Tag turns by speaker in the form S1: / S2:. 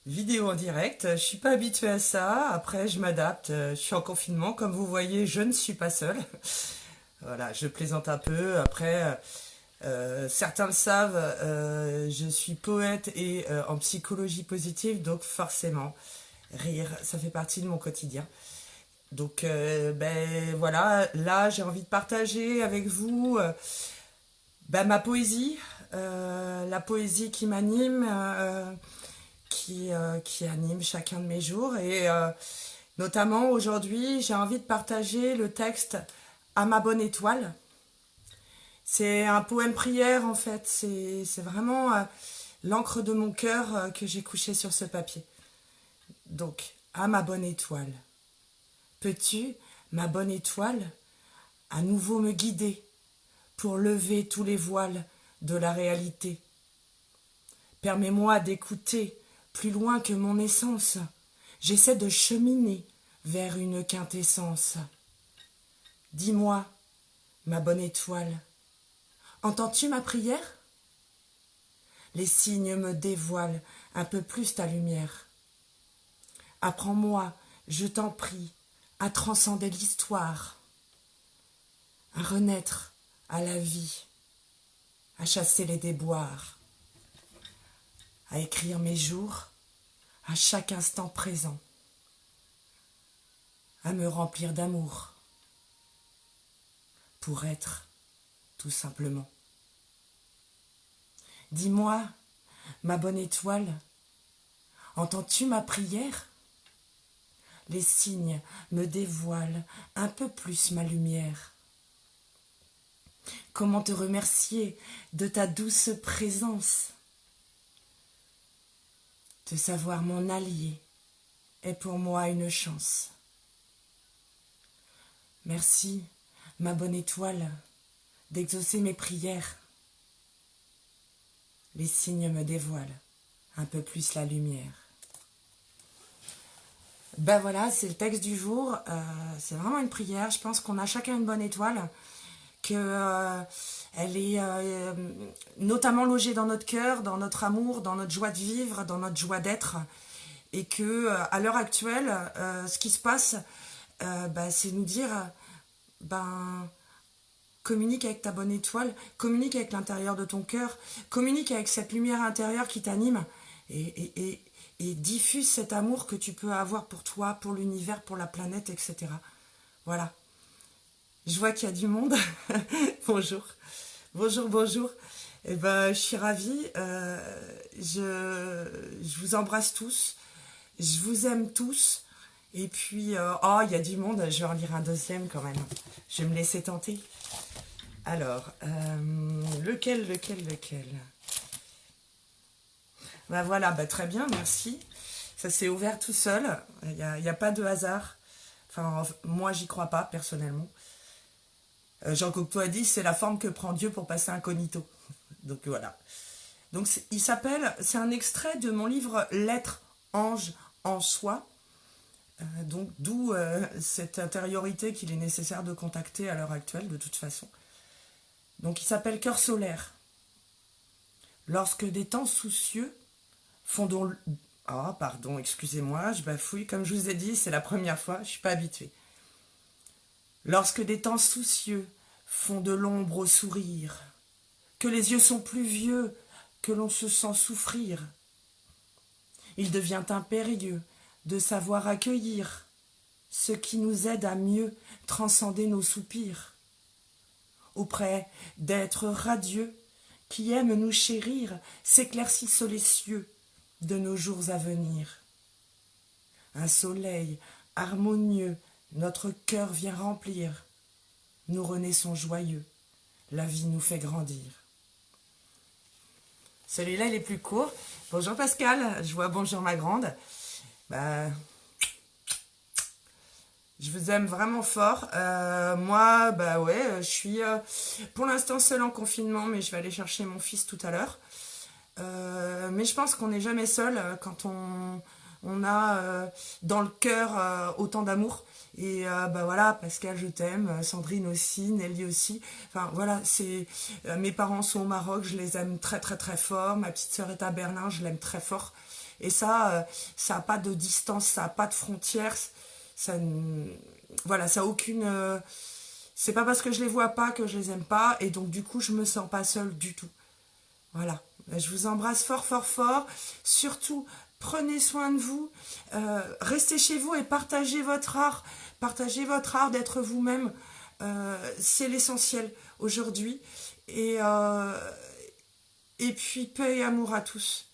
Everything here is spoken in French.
S1: Vidéo en direct. Je suis pas habituée à ça. Après, je m'adapte. Je suis en confinement. Comme vous voyez, je ne suis pas seule. Voilà, je plaisante un peu. Après, certains le savent, je suis poète et en psychologie positive, donc forcément, rire, ça fait partie de mon quotidien. Donc, ben voilà, là, j'ai envie de partager avec vous ben, ma poésie, la poésie qui m'anime, qui anime chacun de mes jours. Et notamment aujourd'hui, j'ai envie de partager le texte À ma bonne étoile. C'est un poème prière en fait, c'est vraiment l'encre de mon cœur que j'ai couché sur ce papier. Donc, à ma bonne étoile, peux-tu, ma bonne étoile, à nouveau me guider pour lever tous les voiles de la réalité. Permets-moi d'écouter plus loin que mon essence. J'essaie de cheminer vers une quintessence. Dis-moi, ma bonne étoile, entends-tu ma prière? Les signes me dévoilent un peu plus ta lumière. Apprends-moi, je t'en prie, à transcender l'histoire, à renaître à la vie, à chasser les déboires, à écrire mes jours à chaque instant présent, à me remplir d'amour, pour être, tout simplement. Dis-moi, ma bonne étoile, entends-tu ma prière? Les signes me dévoilent un peu plus ma lumière. Comment te remercier de ta douce présence? Te savoir mon allié est pour moi une chance. Merci, ma bonne étoile, d'exaucer mes prières. Les signes me dévoilent un peu plus la lumière. Ben voilà, c'est le texte du jour. C'est vraiment une prière. Je pense qu'on a chacun une bonne étoile, que elle est notamment logée dans notre cœur, dans notre amour, dans notre joie de vivre, dans notre joie d'être, et que à l'heure actuelle, ce qui se passe, c'est nous dire, ben communique avec ta bonne étoile, communique avec l'intérieur de ton cœur, communique avec cette lumière intérieure qui t'anime et diffuse cet amour que tu peux avoir pour toi, pour l'univers, pour la planète, etc. Voilà. Je vois qu'il y a du monde. Bonjour. Bonjour, bonjour. Eh ben, je suis ravie. Je vous embrasse tous. Je vous aime tous. Et puis, oh, il y a du monde. Je vais en lire un deuxième quand même. Je vais me laisser tenter. Alors, lequel Ben voilà, ben très bien, merci. Ça s'est ouvert tout seul. Il n'y a pas de hasard. Enfin, moi, j'y crois pas, personnellement. Jean Cocteau a dit, c'est la forme que prend Dieu pour passer incognito. Donc voilà. Donc il s'appelle, c'est un extrait de mon livre L'être ange en soi. Donc d'où cette intériorité qu'il est nécessaire de contacter à l'heure actuelle, de toute façon. Donc il s'appelle Cœur solaire. Lorsque des temps soucieux font donc... Ah, pardon, excusez-moi, je bafouille. Comme je vous ai dit, c'est la première fois, je ne suis pas habituée. Lorsque des temps soucieux font de l'ombre au sourire, que les yeux sont plus vieux, que l'on se sent souffrir, il devient impérieux de savoir accueillir ce qui nous aide à mieux transcender nos soupirs. Auprès d'êtres radieux qui aiment nous chérir, s'éclaircissent les cieux de nos jours à venir. Un soleil harmonieux notre cœur vient remplir. Nous renaissons joyeux, la vie nous fait grandir. Celui-là, il est plus court. Bonjour Pascal, je vois bonjour ma grande. Je vous aime vraiment fort. Moi, je suis pour l'instant seule en confinement, mais je vais aller chercher mon fils tout à l'heure. Mais je pense qu'on n'est jamais seul quand on a dans le cœur autant d'amour. Et voilà, Pascal, je t'aime, Sandrine aussi, Nelly aussi. Enfin voilà, c'est mes parents sont au Maroc, je les aime très très très fort. Ma petite sœur est à Berlin, je l'aime très fort. Et ça, ça n'a pas de distance, ça n'a pas de frontières. Ça, voilà, ça a aucune... c'est pas parce que je les vois pas que je les aime pas. Et donc, du coup, je me sens pas seule du tout. Voilà. Je vous embrasse fort, fort, fort. Surtout, prenez soin de vous. Restez chez vous et partagez votre art. Partagez votre art d'être vous-même. C'est l'essentiel aujourd'hui. Et puis, paix et amour à tous.